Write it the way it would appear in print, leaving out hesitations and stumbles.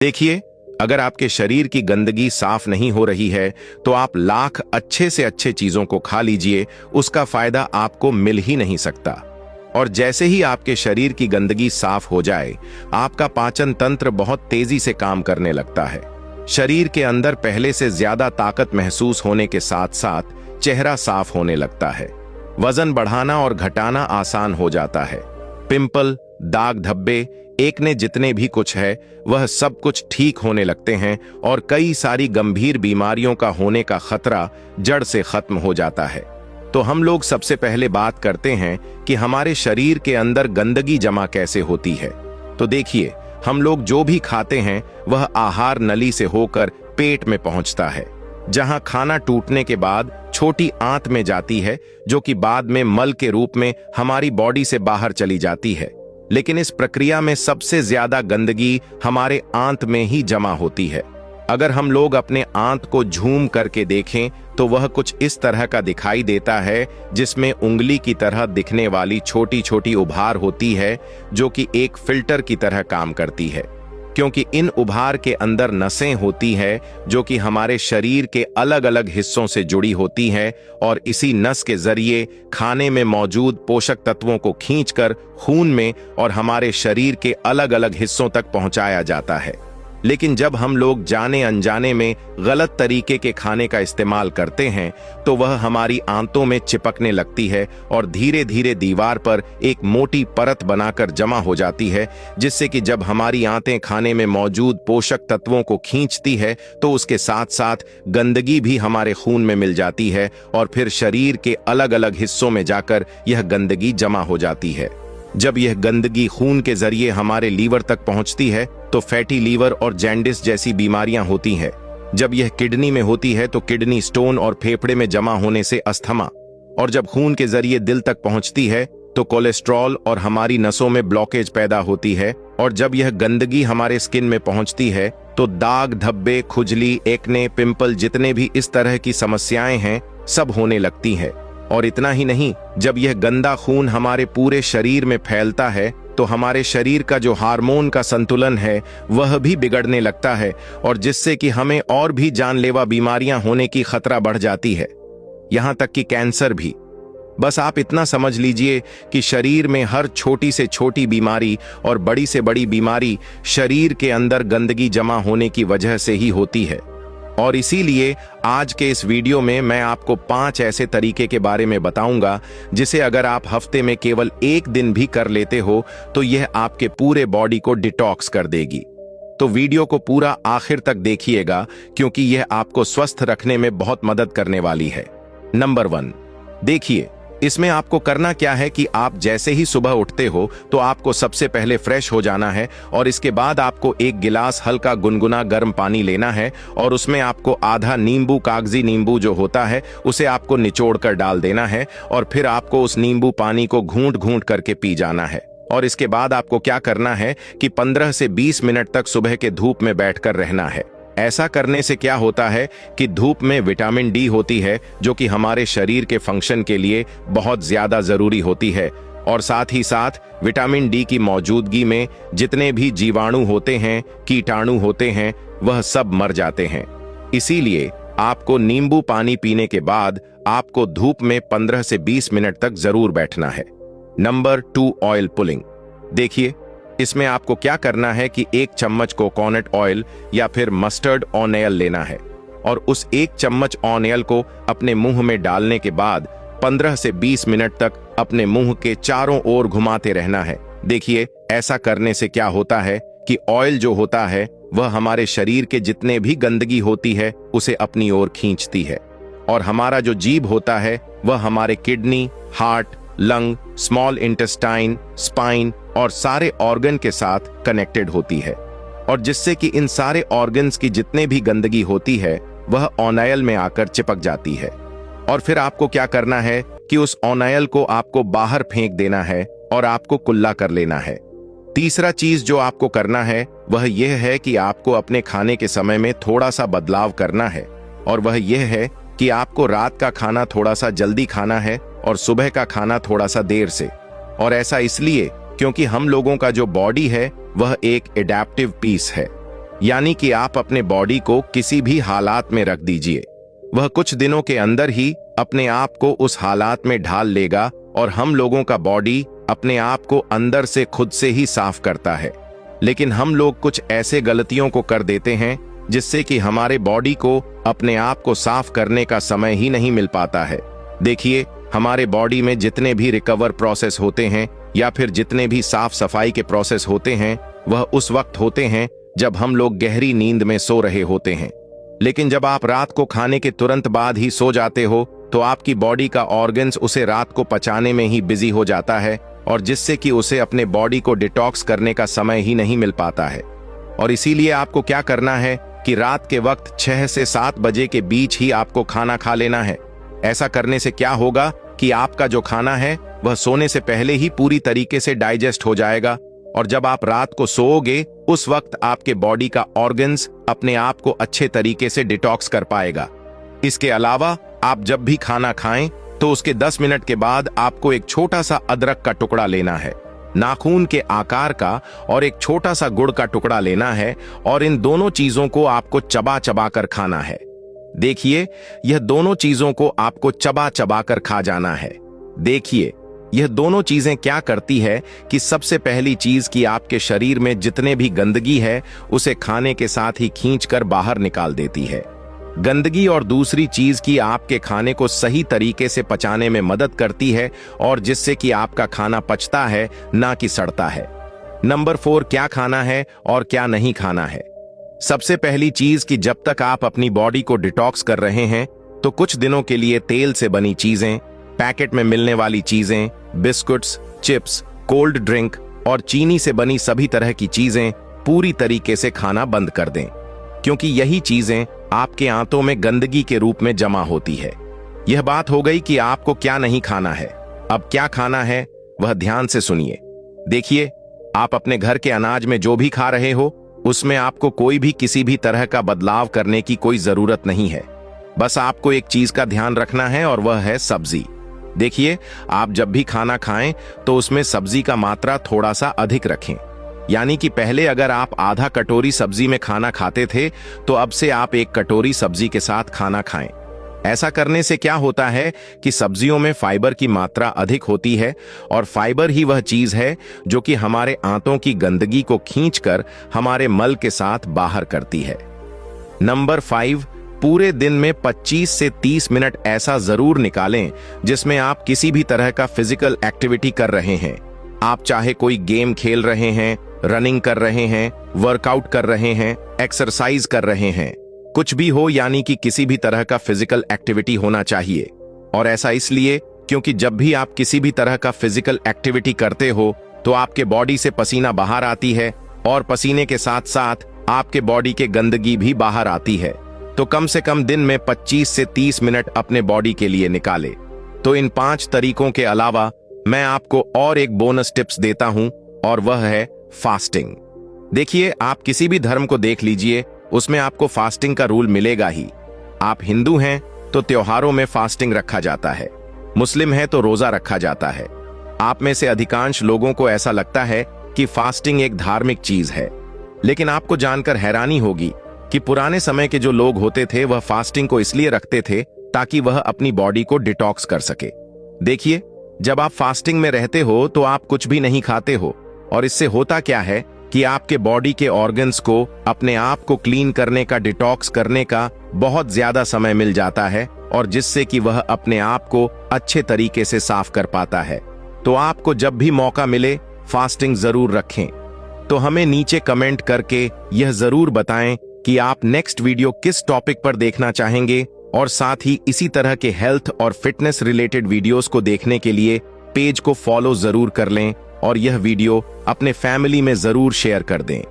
देखिए, अगर आपके शरीर की गंदगी साफ नहीं हो रही है तो आप लाख अच्छे से अच्छे चीजों को खा लीजिए, उसका फायदा आपको मिल ही नहीं सकता। और जैसे ही आपके शरीर की गंदगी साफ हो जाए, आपका पाचन तंत्र बहुत तेजी से काम करने लगता है। शरीर के अंदर पहले से ज्यादा ताकत महसूस होने के साथ साथ चेहरा साफ होने लगता है। वजन बढ़ाना और घटाना आसान हो जाता है। पिंपल, दाग धब्बे, एकने जितने भी कुछ है वह सब कुछ ठीक होने लगते हैं और कई सारी गंभीर बीमारियों का होने का खतरा जड़ से खत्म हो जाता है। तो हम लोग सबसे पहले बात करते हैं कि हमारे शरीर के अंदर गंदगी जमा कैसे होती है। तो देखिए, हम लोग जो भी खाते हैं वह आहार नली से होकर पेट में पहुंचता है, जहां खाना टूटने के बाद छोटी आंत में जाती है, जो कि बाद में मल के रूप में हमारी बॉडी से बाहर चली जाती है। लेकिन इस प्रक्रिया में सबसे ज्यादा गंदगी हमारे आंत में ही जमा होती है। अगर हम लोग अपने आंत को झूम करके देखें तो वह कुछ इस तरह का दिखाई देता है, जिसमें उंगली की तरह दिखने वाली छोटी छोटी उभार होती है, जो कि एक फिल्टर की तरह काम करती है, क्योंकि इन उभार के अंदर नसें होती है जो कि हमारे शरीर के अलग अलग हिस्सों से जुड़ी होती है और इसी नस के जरिए खाने में मौजूद पोषक तत्वों को खींचकर खून में और हमारे शरीर के अलग अलग हिस्सों तक पहुंचाया जाता है। लेकिन जब हम लोग जाने अनजाने में गलत तरीके के खाने का इस्तेमाल करते हैं तो वह हमारी आंतों में चिपकने लगती है और धीरे धीरे दीवार पर एक मोटी परत बनाकर जमा हो जाती है, जिससे कि जब हमारी आंतें खाने में मौजूद पोषक तत्वों को खींचती है तो उसके साथ साथ गंदगी भी हमारे खून में मिल जाती है और फिर शरीर के अलग अलग हिस्सों में जाकर यह गंदगी जमा हो जाती है। जब यह गंदगी खून के जरिए हमारे लीवर तक पहुंचती है तो फैटी लीवर और जैंडिस जैसी बीमारियां होती हैं। जब यह किडनी में होती है तो किडनी स्टोन और फेफड़े में जमा होने से अस्थमा, और जब खून के जरिए दिल तक पहुंचती है तो कोलेस्ट्रॉल और हमारी नसों में ब्लॉकेज पैदा होती है। और जब यह गंदगी हमारे स्किन में पहुंचती है तो दाग धब्बे, खुजली, एक्ने, पिंपल, जितने भी इस तरह की समस्याएं हैं सब होने लगती हैं। और इतना ही नहीं, जब यह गंदा खून हमारे पूरे शरीर में फैलता है तो हमारे शरीर का जो हार्मोन का संतुलन है वह भी बिगड़ने लगता है, और जिससे कि हमें और भी जानलेवा बीमारियां होने की खतरा बढ़ जाती है, यहां तक कि कैंसर भी। बस आप इतना समझ लीजिए कि शरीर में हर छोटी से छोटी बीमारी और बड़ी से बड़ी बीमारी शरीर के अंदर गंदगी जमा होने की वजह से ही होती है। और इसीलिए आज के इस वीडियो में मैं आपको 5 ऐसे तरीके के बारे में बताऊंगा जिसे अगर आप हफ्ते में केवल एक दिन भी कर लेते हो तो यह आपके पूरे बॉडी को डिटॉक्स कर देगी। तो वीडियो को पूरा आखिर तक देखिएगा, क्योंकि यह आपको स्वस्थ रखने में बहुत मदद करने वाली है। नंबर 1, देखिए, इसमें आपको करना क्या है कि आप जैसे ही सुबह उठते हो तो आपको सबसे पहले फ्रेश हो जाना है और इसके बाद आपको एक गिलास हल्का गुनगुना गर्म पानी लेना है और उसमें आपको आधा नींबू, कागजी नींबू जो होता है उसे आपको निचोड़ कर डाल देना है और फिर आपको उस नींबू पानी को घूंट घूंट करके पी जाना है। और इसके बाद आपको क्या करना है कि 15 से 20 मिनट तक सुबह के धूप में बैठकर रहना है। ऐसा करने से क्या होता है कि धूप में विटामिन डी होती है, जो कि हमारे शरीर के फंक्शन के लिए बहुत ज्यादा जरूरी होती है, और साथ ही साथ विटामिन डी की मौजूदगी में जितने भी जीवाणु होते हैं, कीटाणु होते हैं, वह सब मर जाते हैं। इसीलिए आपको नींबू पानी पीने के बाद आपको धूप में 15 से 20 मिनट तक जरूर बैठना है। Number 2, oil pulling. देखिए, इसमें आपको क्या करना है कि 1 चम्मच कोकोनट ऑयल या फिर मस्टर्ड ऑयल लेना है और उस 1 चम्मच ऑयल को अपने मुंह में डालने के बाद 15 से 20 मिनट तक अपने मुंह के चारों ओर घुमाते रहना है। देखिए, ऐसा करने से क्या होता है कि ऑयल जो होता है वह हमारे शरीर के जितने भी गंदगी होती है उसे अपनी ओर खींचती है, और हमारा जो जीभ होता है वह हमारे kidney, heart, lung, small intestine, spine और सारे ऑर्गन के साथ कनेक्टेड होती है, और जिससे कि इन सारे ऑर्गन्स की जितने भी गंदगी होती है वह ऑयल में आकर चिपक जाती है। और फिर आपको क्या करना है कि उस ऑयल को आपको बाहर फेंक देना है और आपको कुल्ला कर लेना है। तीसरा चीज जो आपको करना है वह यह है कि आपको अपने खाने के समय में थोड़ा सा बदलाव करना है, और वह यह है कि आपको रात का खाना थोड़ा सा जल्दी खाना है और सुबह का खाना थोड़ा सा देर से। और ऐसा इसलिए क्योंकि हम लोगों का जो बॉडी है वह एक एडेप्टिव पीस है, यानी कि आप अपने बॉडी को किसी भी हालात में रख दीजिए, वह कुछ दिनों के अंदर ही अपने आप को उस हालात में ढाल लेगा और हम लोगों का बॉडी अपने आप को अंदर से खुद से ही साफ करता है। लेकिन हम लोग कुछ ऐसे गलतियों को कर देते हैं जिससे कि हमारे बॉडी को अपने आप को साफ करने का समय ही नहीं मिल पाता है। देखिए, हमारे बॉडी में जितने भी रिकवर प्रोसेस होते हैं या फिर जितने भी साफ सफाई के प्रोसेस होते हैं, वह उस वक्त होते हैं जब हम लोग गहरी नींद में सो रहे होते हैं। लेकिन जब आप रात को खाने के तुरंत बाद ही सो जाते हो तो आपकी बॉडी का ऑर्गन्स उसे रात को पचाने में ही बिजी हो जाता है, और जिससे कि उसे अपने बॉडी को डिटॉक्स करने का समय ही नहीं मिल पाता है। और इसीलिए आपको क्या करना है कि रात के वक्त 6 से 7 बजे के बीच ही आपको खाना खा लेना है। ऐसा करने से क्या होगा कि आपका जो खाना है वह सोने से पहले ही पूरी तरीके से डाइजेस्ट हो जाएगा, और जब आप रात को सोओगे उस वक्त आपके बॉडी का ऑर्गन्स अपने आप को अच्छे तरीके से डिटॉक्स कर पाएगा। इसके अलावा आप जब भी खाना खाएं तो उसके 10 मिनट के बाद आपको एक छोटा सा अदरक का टुकड़ा लेना है, नाखून के आकार का, और एक छोटा सा गुड़ का टुकड़ा लेना है, और इन दोनों चीजों को आपको चबा चबा कर खाना है। देखिए, यह दोनों चीजों को आपको चबा चबा कर खा जाना है। देखिए, यह दोनों चीजें क्या करती है कि सबसे पहली चीज कि आपके शरीर में जितने भी गंदगी है उसे खाने के साथ ही खींचकर बाहर निकाल देती है। गंदगी और दूसरी चीज की आपके खाने को सही तरीके से पचाने में मदद करती है, और जिससे कि आपका खाना पचता है ना कि सड़ता है। नंबर 4, क्या खाना है और क्या नहीं खाना है। सबसे पहली चीज कि जब तक आप अपनी बॉडी को डिटॉक्स कर रहे हैं तो कुछ दिनों के लिए तेल से बनी चीजें, पैकेट में मिलने वाली चीजें, बिस्कुट्स, चिप्स, कोल्ड ड्रिंक और चीनी से बनी सभी तरह की चीजें पूरी तरीके से खाना बंद कर दें, क्योंकि यही चीजें आपके आंतों में गंदगी के रूप में जमा होती है। यह बात हो गई कि आपको क्या नहीं खाना है। अब क्या खाना है वह ध्यान से सुनिए। देखिए, आप अपने घर के अनाज में जो भी खा रहे हो उसमें आपको कोई भी किसी भी तरह का बदलाव करने की कोई जरूरत नहीं है। बस आपको एक चीज का ध्यान रखना है और वह है सब्जी। देखिए, आप जब भी खाना खाएं तो उसमें सब्जी का मात्रा थोड़ा सा अधिक रखें। यानी कि पहले अगर आप आधा कटोरी सब्जी में खाना खाते थे तो अब से आप 1 कटोरी सब्जी के साथ खाना खाएं। ऐसा करने से क्या होता है कि सब्जियों में फाइबर की मात्रा अधिक होती है, और फाइबर ही वह चीज है जो कि हमारे आंतों की गंदगी को खींचकर हमारे मल के साथ बाहर करती है। नंबर 5, पूरे दिन में 25 से 30 मिनट ऐसा जरूर निकालें जिसमें आप किसी भी तरह का फिजिकल एक्टिविटी कर रहे हैं। आप चाहे कोई गेम खेल रहे हैं, रनिंग कर रहे हैं, वर्कआउट कर रहे हैं, एक्सरसाइज कर रहे हैं, कुछ भी हो, यानी कि किसी भी तरह का फिजिकल एक्टिविटी होना चाहिए। और ऐसा इसलिए क्योंकि जब भी आप किसी भी तरह का फिजिकल एक्टिविटी करते हो तो आपके बॉडी से पसीना बाहर आती है, और पसीने के साथ साथ आपके बॉडी के गंदगी भी बाहर आती है। तो कम से कम दिन में 25 से 30 मिनट अपने बॉडी के लिए निकाले। तो इन 5 तरीकों के अलावा मैं आपको और एक बोनस टिप्स देता हूं, और वह है फास्टिंग। देखिए, आप किसी भी धर्म को देख लीजिए, उसमें आपको फास्टिंग का रूल मिलेगा ही। आप हिंदू हैं तो त्योहारों में फास्टिंग रखा जाता है, मुस्लिम है तो रोजा रखा जाता है। आप में से अधिकांश लोगों को ऐसा लगता है कि फास्टिंग एक धार्मिक चीज है, लेकिन आपको जानकर हैरानी होगी कि पुराने समय के जो लोग होते थे वह फास्टिंग को इसलिए रखते थे ताकि वह अपनी बॉडी को डिटॉक्स कर सके। देखिए, जब आप फास्टिंग में रहते हो तो आप कुछ भी नहीं खाते हो, और इससे होता क्या है कि आपके बॉडी के ऑर्गन्स को अपने आप को क्लीन करने का, डिटॉक्स करने का बहुत ज्यादा समय मिल जाता है, और जिससे कि वह अपने आप को अच्छे तरीके से साफ कर पाता है। तो आपको जब भी मौका मिले फास्टिंग जरूर रखें। तो हमें नीचे कमेंट करके यह जरूर बताएं कि आप नेक्स्ट वीडियो किस टॉपिक पर देखना चाहेंगे, और साथ ही इसी तरह के हेल्थ और फिटनेस रिलेटेड वीडियोस को देखने के लिए पेज को फॉलो जरूर कर लें, और यह वीडियो अपने फैमिली में जरूर शेयर कर दें।